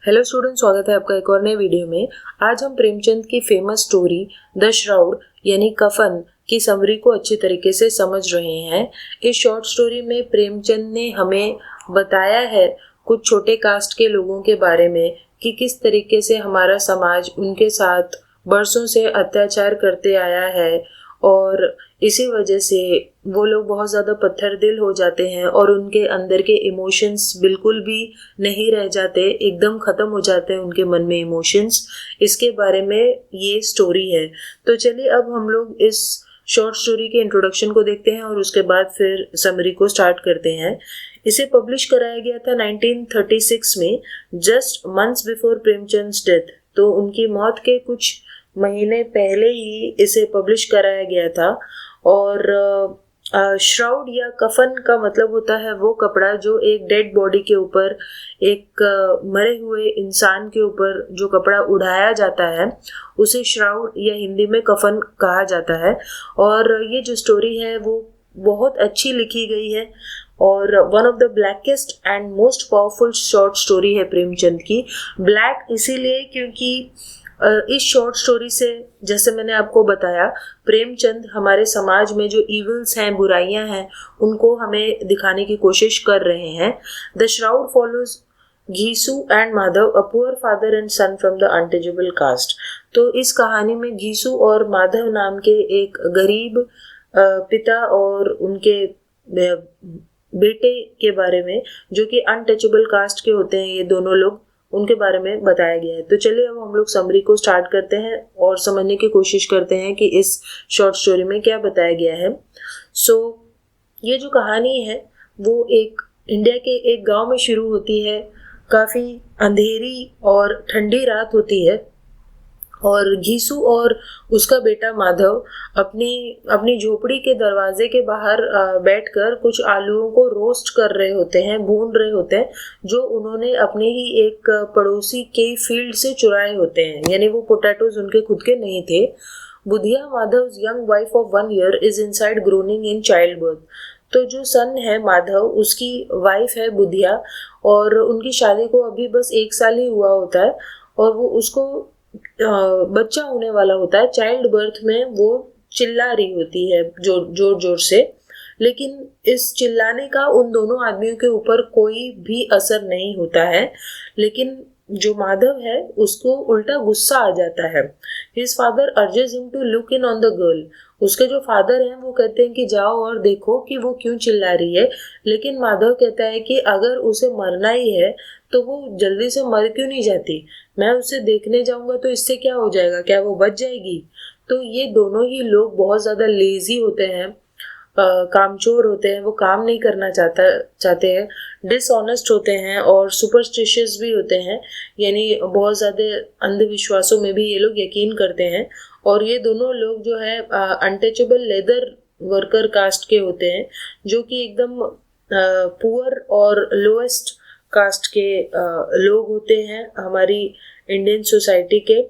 Hello student, स्वागत है आपका एक और नए वीडियो में। आज हम प्रेमचंद की फेमस स्टोरी द श्राउड यानी कफन की समरी को अच्छी तरीके से समझ रहे हैं। इस शॉर्ट स्टोरी में प्रेमचंद ने हमें बताया है कुछ छोटे कास्ट के लोगों के बारे में कि किस तरीके से हमारा समाज उनके साथ बरसों से अत्याचार करते आया है और इसी वजह से वो लोग बहुत ज़्यादा पत्थर दिल हो जाते हैं और उनके अंदर के इमोशंस बिल्कुल भी नहीं रह जाते, एकदम ख़त्म हो जाते हैं उनके मन में इमोशंस। इसके बारे में ये स्टोरी है। तो चलिए अब हम लोग इस शॉर्ट स्टोरी के इंट्रोडक्शन को देखते हैं और उसके बाद फिर समरी को स्टार्ट करते हैं। इसे पब्लिश कराया गया था 1936 में, जस्ट मंथ्स बिफोर प्रेमचंद्स डेथ। तो उनकी मौत के कुछ महीने पहले ही इसे पब्लिश कराया गया था। और श्राउड या कफन का मतलब होता है वो कपड़ा जो एक डेड बॉडी के ऊपर, एक मरे हुए इंसान के ऊपर जो कपड़ा उड़ाया जाता है उसे श्राउड या हिंदी में कफन कहा जाता है। और ये जो स्टोरी है वो बहुत अच्छी लिखी गई है और one of the blackest and most powerful short story है प्रेमचंद की। ब्लैक इसीलिए क्योंकि इस शॉर्ट स्टोरी से, जैसे मैंने आपको बताया, प्रेमचंद हमारे समाज में जो इविल्स हैं, बुराइयां हैं, उनको हमें दिखाने की कोशिश कर रहे हैं। The shroud follows Ghisu and Madhav, a poor father and son from the untouchable caste. तो इस कहानी में घीसू और माधव नाम के एक गरीब पिता और उनके बेटे के बारे में, जो कि अनटचेबल कास्ट के होते हैं ये दोनों लोग, उनके बारे में बताया गया है। तो चलिए अब हम लोग समरी को स्टार्ट करते हैं और समझने की कोशिश करते हैं कि इस शॉर्ट स्टोरी में क्या बताया गया है। ये जो कहानी है वो एक इंडिया के एक गांव में शुरू होती है। काफ़ी अंधेरी और ठंडी रात होती है और घीसू और उसका बेटा माधव अपनी अपनी झोपड़ी के दरवाजे के बाहर बैठकर कुछ आलूओं को रोस्ट कर रहे होते हैं, भून रहे होते हैं, जो उन्होंने अपने ही एक पड़ोसी के फील्ड से चुराए होते हैं। यानी वो पोटैटोज उनके खुद के नहीं थे। Budhiya, Madhav young wife of 1 year is inside groaning in child birth. तो जो सन है माधव, उसकी वाइफ है बुधिया और उनकी शादी को अभी बस 1 साल ही हुआ होता है और वो उसको बच्चा होने वाला होता है। चाइल्ड बर्थ में वो चिल्ला रही होती है जोर जोर से, लेकिन इस चिल्लाने का उन दोनों आदमियों के ऊपर कोई भी असर नहीं होता है। लेकिन जो माधव है उसको उल्टा गुस्सा आ जाता है। His father urges him to look in on the girl. उसके जो फादर हैं वो कहते हैं कि जाओ और देखो कि वो क्यों चिल्ला रही है। लेकिन माधव कहता है कि अगर उसे मरना ही है तो वो जल्दी से मर क्यों नहीं जाती। मैं उसे देखने जाऊंगा तो इससे क्या हो जाएगा, क्या वो बच जाएगी। तो ये दोनों ही लोग बहुत ज़्यादा लेजी होते हैं, कामचोर होते हैं, वो काम नहीं करना चाहते हैं, डिसऑनेस्ट होते हैं और सुपरस्टिशियस भी होते हैं। यानी बहुत ज़्यादा अंधविश्वासों में भी ये लोग यकीन करते हैं। और ये दोनों लोग जो है अनटचेबल लेदर वर्कर कास्ट के होते हैं, जो कि एकदम पुअर और लोएस्ट कास्ट के लोग होते हैं हमारी इंडियन सोसाइटी के।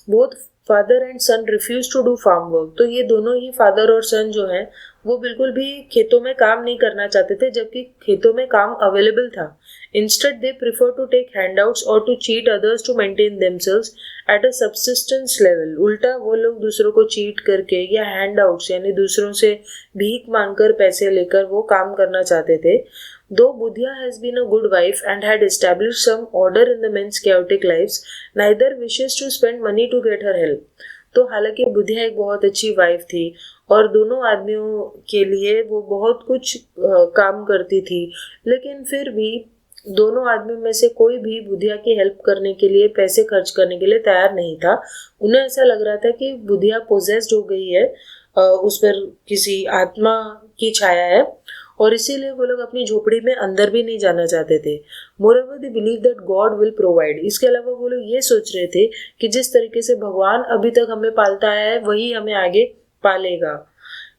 Both father and son refuse to do farm work. तो ये दोनों ही फादर और सन जो हैं वो बिल्कुल भी खेतों में काम नहीं करना चाहते थे, जबकि खेतों में काम अवेलेबल था। Instead they prefer to take handouts और to cheat others to maintain themselves at a subsistence level. उल्टा वो लोग दूसरों को चीट करके या हैंडआउट्स यानी दूसरों से भीख मांगकर पैसे लेकर वो काम करना चाहते थे। Though Budhya has been a good wife and had established some order in the men's chaotic lives, neither wishes to spend money to get her help. तो हालांकि बुधिया एक बहुत अच्छी वाइफ थी और दोनों आदमियों के लिए वो बहुत कुछ काम करती थी, लेकिन फिर भी दोनों आदमियों में से कोई भी बुधिया की हेल्प करने के लिए, पैसे खर्च करने के लिए तैयार नहीं था। उन्हें ऐसा लग रहा था कि बुधिया पोजेस्ड हो गई है, उस पर किसी आत्मा की छाया है और इसीलिए वो लोग अपनी झोपड़ी में अंदर भी नहीं जाना चाहते थे। मोreover they believe that God will provide। इसके अलावा वो लोग ये सोच रहे थे कि जिस तरीके से भगवान अभी तक हमें पालता आया है वही हमें आगे पालेगा।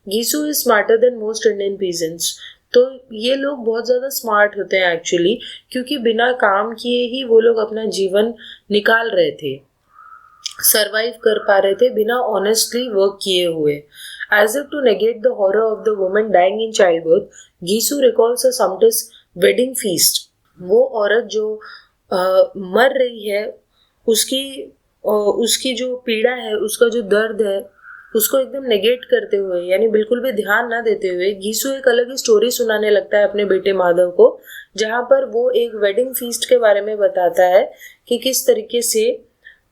Ghisu is smarter than most Indian peasants. तो ये लोग बहुत ज़्यादा स्मार्ट होते हैं एक्चुअली, क्योंकि बिना काम किए ही वो लोग अपना जीवन निकाल रहे थे, सरवाइव कर पा रहे थे बिना ऑनेस्टली वर्क किए हुए। As if to negate the horror of the woman dying in childbirth, Gisu recalls a sumptuous wedding feast। वो औरत जो मर रही है उसकी जो पीड़ा है, उसका जो दर्द है, उसको एकदम नेगेट करते हुए, यानी बिल्कुल भी ध्यान ना देते हुए, घीसू एक अलग ही स्टोरी सुनाने लगता है अपने बेटे माधव को, जहाँ पर वो एक वेडिंग फीस्ट के बारे में बताता है कि किस तरीके से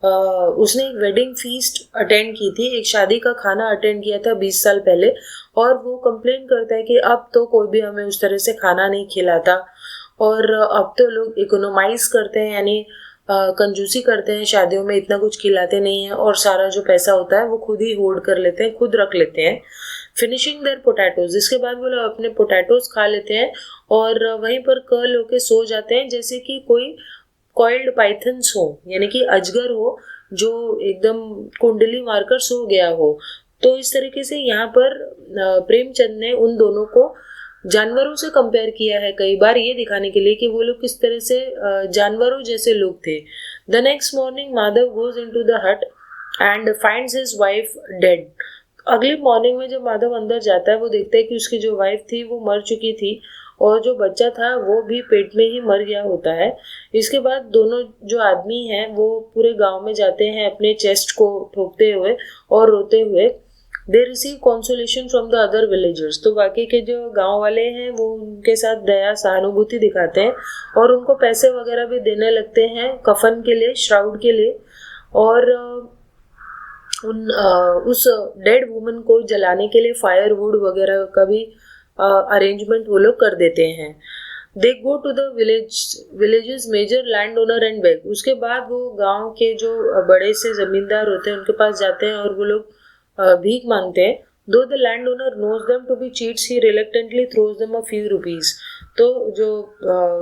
उसने एक वेडिंग फीस्ट अटेंड की थी, एक शादी का खाना अटेंड किया था 20 साल पहले, और वो कंप्लेन करता है कि अब तो कोई भी हमें उस तरह से खाना नहीं खिलाता, और अब तो लोग इकोनोमाइज करते हैं, यानी कंजूसी करते हैं, शादियों में इतना कुछ खिलाते नहीं हैं, और सारा जो पैसा होता है वो खुद ही होल्ड कर लेते हैं, खुद रख लेते हैं। फिनिशिंग देयर पोटैटोज, इसके बाद वो लोग अपने पोटैटोज खा लेते हैं और वहीं पर कर्ल होके सो जाते हैं, जैसे कि कोई कॉइल्ड पाइथन्स हो, यानी कि अजगर हो जो एकदम कुंडली मारकर सो गया हो। तो इस तरीके से यहाँ पर प्रेमचंद ने उन दोनों को जानवरों से कंपेयर किया है कई बार, ये दिखाने के लिए कि वो लोग किस तरह से जानवरों जैसे लोग थे। The next morning Madhav goes into the hut and finds his wife dead. अगली मॉर्निंग में जब माधव अंदर जाता है, वो देखता है कि उसकी जो वाइफ थी वो मर चुकी थी, और जो बच्चा था वो भी पेट में ही मर गया होता है। इसके बाद दोनों जो आदमी हैं वो पूरे गांव में जाते हैं अपने चेस्ट को ठोकते हुए और रोते हुए। They receive consolation from the other villagers, तो बाकी के जो गांव वाले हैं वो उनके साथ दया सहानुभूति दिखाते हैं और उनको पैसे वगैरह भी देने लगते हैं कफन के लिए, श्राउड के लिए, और उस डेड वुमन को जलाने के लिए फायरवुड वगैरह का भी अरेंजमेंट वो लोग कर देते हैं। They go to the village's major land owner and beg, उसके बाद वो गांव के जो बड़े से जमींदार होते हैं उनके पास जाते हैं और वो लोग भीख मांगते हैं। Though the land owner knows them to be cheats, he reluctantly throws them a few rupees. तो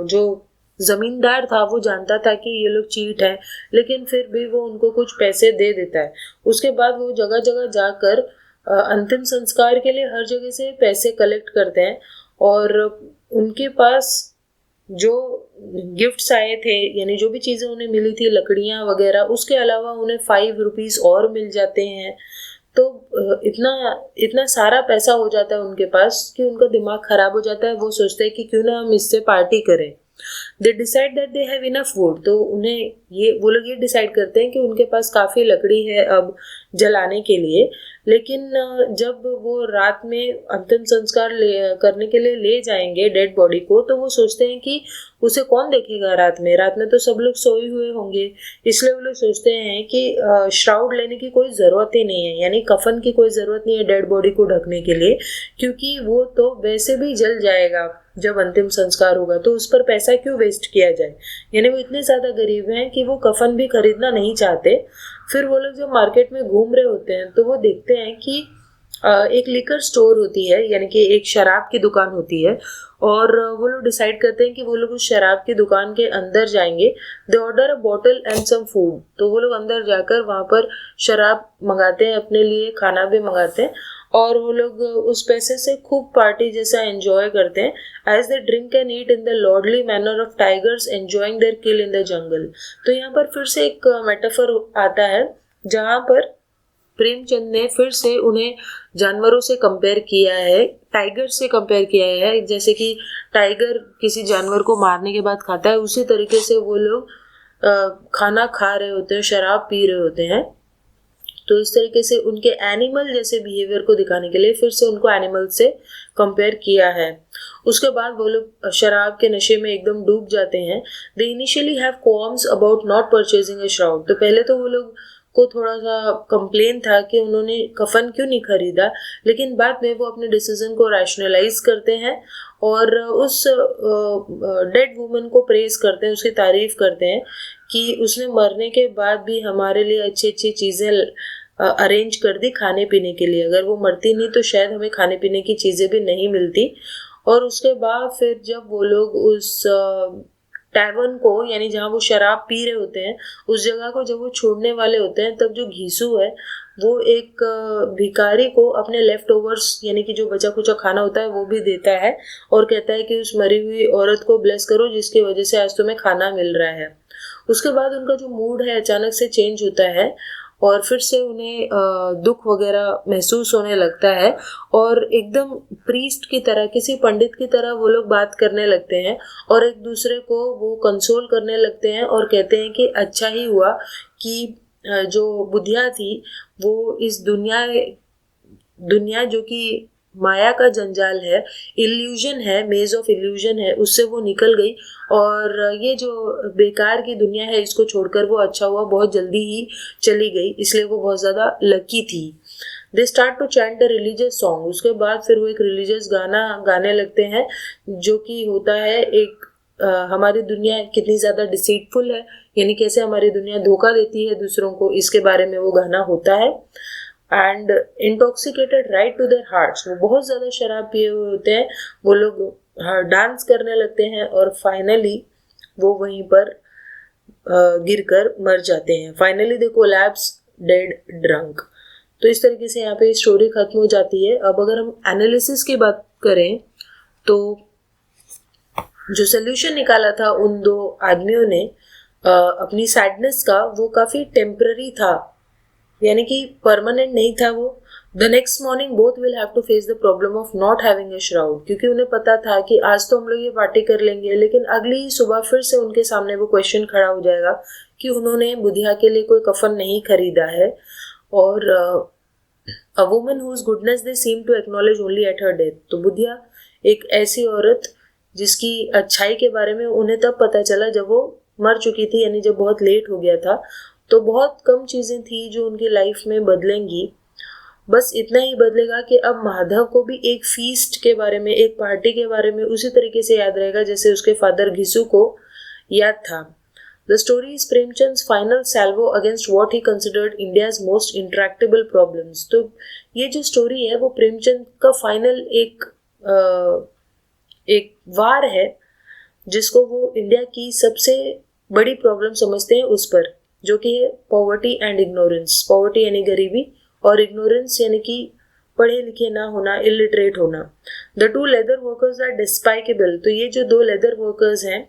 जो जमींदार था वो जानता था कि ये लोग चीट है, लेकिन फिर भी वो उनको कुछ पैसे दे देता है। उसके बाद वो जगह जगह जाकर अंतिम संस्कार के लिए हर जगह से पैसे कलेक्ट करते हैं, और उनके पास जो गिफ्ट्स आए थे, यानी जो भी चीज़ें उन्हें मिली थी, लकड़ियाँ वगैरह, उसके अलावा उन्हें 5 रुपीज़ और मिल जाते हैं। तो इतना इतना सारा पैसा हो जाता है उनके पास कि उनका दिमाग खराब हो जाता है। वो सोचते हैं कि क्यों ना हम इससे पार्टी करें। They decide that they have enough would, तो वो लोग ये डिसाइड करते हैं कि उनके पास काफ़ी लकड़ी है अब जलाने के लिए। लेकिन जब वो रात में अंतिम संस्कार करने के लिए ले जाएंगे डेड बॉडी को, तो वो सोचते हैं कि उसे कौन देखेगा रात में तो सब लोग सोए हुए होंगे। इसलिए वो लोग सोचते हैं कि श्राउड लेने की कोई ज़रूरत ही नहीं है, यानी कफन की कोई ज़रूरत नहीं है डेड बॉडी को ढकने के लिए, क्योंकि वो तो वैसे भी जल जाएगा जब अंतिम संस्कार होगा, तो उस पर पैसा क्यों वेस्ट किया जाए। यानी वो इतने ज़्यादा गरीब हैं कि वो कफन भी खरीदना नहीं चाहते। फिर वो लोग जब मार्केट में घूम रहे होते हैं तो वो देखते हैं कि एक लिकर स्टोर होती है, यानी कि एक शराब की दुकान होती है, और वो लोग डिसाइड करते हैं कि वो लोग उस शराब की दुकान के अंदर जाएंगे। They order a bottle and some food, तो वो लोग अंदर जाकर वहाँ पर शराब मंगाते हैं अपने लिए, खाना भी मंगाते हैं, और वो लोग उस पैसे से खूब पार्टी जैसा एंजॉय करते हैं। As they drink and eat in the lordly manner of tigers enjoying their kill in the jungle. तो यहाँ पर फिर से एक मेटाफर आता है जहाँ पर प्रेमचंद ने फिर से उन्हें जानवरों से कंपेयर किया है, टाइगर से कंपेयर किया है। जैसे कि टाइगर किसी जानवर को मारने के बाद खाता है, उसी तरीके से वो लोग खाना खा रहे होते हैं, शराब पी रहे होते हैं। तो इस तरीके से उनके एनिमल जैसे बिहेवियर को दिखाने के लिए फिर से उनको एनिमल से कंपेयर किया है। उसके बाद वो लोग शराब के नशे में एकदम डूब जाते हैं। They initially have qualms about not purchasing a shroud, तो पहले तो वो लोग को थोड़ा सा कंप्लेन था कि उन्होंने कफन क्यों नहीं खरीदा, लेकिन बाद में वो अपने डिसीजन को रैशनलाइज करते हैं और उस डेड वुमन को प्रेज करते हैं, उसकी तारीफ करते हैं कि उसने मरने के बाद भी हमारे लिए अच्छी अच्छी चीज़ें अरेंज कर दी खाने पीने के लिए। अगर वो मरती नहीं तो शायद हमें खाने पीने की चीज़ें भी नहीं मिलती। और उसके बाद फिर जब वो लोग उस टैवर्न को, यानी जहाँ वो शराब पी रहे होते हैं, उस जगह को जब वो छोड़ने वाले होते हैं, तब जो घीसू है वो एक भिखारी को अपने लेफ्ट ओवर्स, यानी कि जो बचा कुचा खाना होता है, वो भी देता है और कहता है कि उस मरी हुई औरत को ब्लेस करो जिसकी वजह से आज तुम्हें खाना मिल रहा है। उसके बाद उनका जो मूड है अचानक से चेंज होता है और फिर से उन्हें दुख वगैरह महसूस होने लगता है और एकदम प्रीस्ट की तरह, किसी पंडित की तरह वो लोग बात करने लगते हैं और एक दूसरे को वो कंसोल करने लगते हैं और कहते हैं कि अच्छा ही हुआ कि जो बुधिया थी वो इस दुनिया जो कि माया का जंजाल है, इल्यूजन है, मेज ऑफ इल्यूजन है, उससे वो निकल गई और ये जो बेकार की दुनिया है इसको छोड़कर वो अच्छा हुआ बहुत जल्दी ही चली गई, इसलिए वो बहुत ज़्यादा लकी थी। They start to chant the religious song. उसके बाद फिर वो एक रिलीजियस गाना गाने लगते हैं जो कि होता है एक हमारी दुनिया कितनी ज़्यादा डिसीटफुल है, यानी कैसे हमारी दुनिया धोखा देती है दूसरों को, इसके बारे में वो गाना होता है। And intoxicated right to their hearts, वो बहुत ज़्यादा शराब पिए हुए होते हैं, वो लोग डांस करने लगते हैं और फाइनली वो वहीं पर गिरकर मर जाते हैं। Finally they collapse dead drunk. तो इस तरीके से यहाँ पे स्टोरी खत्म हो जाती है। अब अगर हम एनालिसिस की बात करें तो जो सोल्यूशन निकाला था उन दो आदमियों ने अपनी सैडनेस का, वो काफ़ी टेम्पररी था, यानी कि परमानेंट नहीं था वो। The next morning both will have to face the problem of not having a shroud, क्योंकि उन्हें पता था कि आज तो हम लोग ये पार्टी कर लेंगे, लेकिन अगली ही सुबह फिर से उनके सामने वो क्वेश्चन खड़ा हो जाएगा कि उन्होंने बुधिया के लिए कोई कफन नहीं खरीदा है। और a woman whose goodness they seem to acknowledge only at her death. तो बुधिया एक ऐसी औरत जिसकी अच्छाई के बारे में उन्हें तब पता चला जब वो मर चुकी थी, यानी जब बहुत लेट हो गया था। तो बहुत कम चीज़ें थी जो उनकी लाइफ में बदलेंगी। बस इतना ही बदलेगा कि अब माधव को भी एक फीस्ट के बारे में, एक पार्टी के बारे में उसी तरीके से याद रहेगा जैसे उसके फादर घिसू को याद था। The story is Premchand's final salvo against what he considered India's most intractable problems. तो ये जो स्टोरी है वो प्रेमचंद का फाइनल एक वार है जिसको वो इंडिया की सबसे बड़ी प्रॉब्लम समझते हैं उस पर, जो कि है पॉवर्टी एंड इग्नोरेंस। पॉवर्टी यानी गरीबी और इग्नोरेंस यानी कि पढ़े लिखे ना होना, इलिटरेट होना। The two leather workers are despicable. तो ये जो दो लेदर वर्कर्स हैं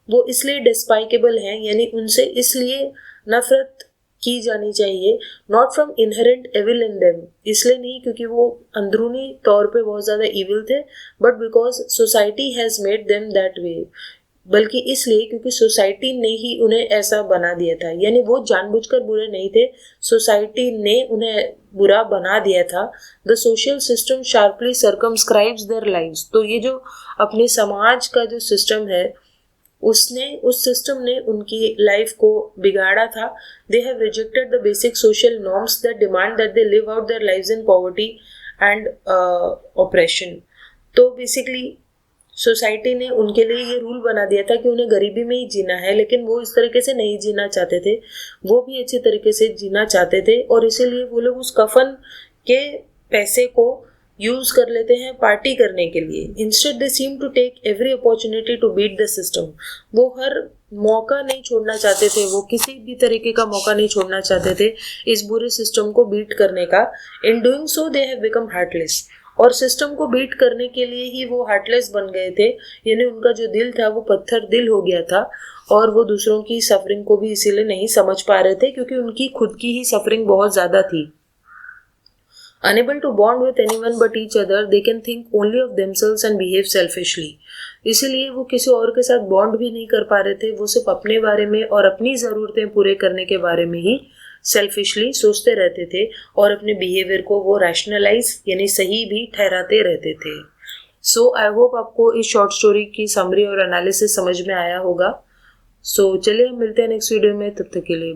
वो इसलिए डिस्पाइकेबल हैं, यानी उनसे इसलिए नफरत की जानी चाहिए, not from inherent evil in them, इसलिए नहीं क्योंकि वो अंदरूनी तौर पे बहुत ज़्यादा इविल थे, but because society has made them that way, बल्कि इसलिए क्योंकि सोसाइटी ने ही उन्हें ऐसा बना दिया था। यानी वो जानबूझकर बुरे नहीं थे, सोसाइटी ने उन्हें बुरा बना दिया था। The social system sharply circumscribes their lives. तो ये जो अपने समाज का जो सिस्टम है उस सिस्टम ने उनकी लाइफ को बिगाड़ा था। They have rejected the basic social norms that demand that they live out their lives in poverty and operation. तो बेसिकली सोसाइटी ने उनके लिए ये रूल बना दिया था कि उन्हें गरीबी में ही जीना है, लेकिन वो इस तरीके से नहीं जीना चाहते थे, वो भी अच्छी तरीके से जीना चाहते थे और इसीलिए वो लोग उस कफन के पैसे को यूज कर लेते हैं पार्टी करने के लिए। Instead they seem to take every opportunity to beat the system. वो हर मौका नहीं छोड़ना चाहते थे, वो किसी भी तरीके का मौका नहीं छोड़ना चाहते थे इस बुरे सिस्टम को बीट करने का। In doing so they have become heartless. और सिस्टम को बीट करने के लिए ही वो हार्टलेस बन गए थे, यानी उनका जो दिल था वो पत्थर दिल हो गया था और वो दूसरों की सफरिंग को भी इसीलिए नहीं समझ पा रहे थे क्योंकि उनकी खुद की ही सफरिंग बहुत ज़्यादा थी। Unable to bond with anyone but each other, they can think only of themselves and behave selfishly. इसीलिए वो किसी और के साथ बॉन्ड भी नहीं कर पा रहे थे, वो सिर्फ अपने बारे में और अपनी ज़रूरतें पूरे करने के बारे में ही सेल्फिशली सोचते रहते थे और अपने बिहेवियर को वो रैशनलाइज यानी सही भी ठहराते रहते थे। सो आई होप आपको इस शॉर्ट स्टोरी की समरी और एनालिसिस समझ में आया होगा। सो चलिए हम मिलते हैं नेक्स्ट वीडियो में, तब तक के लिए।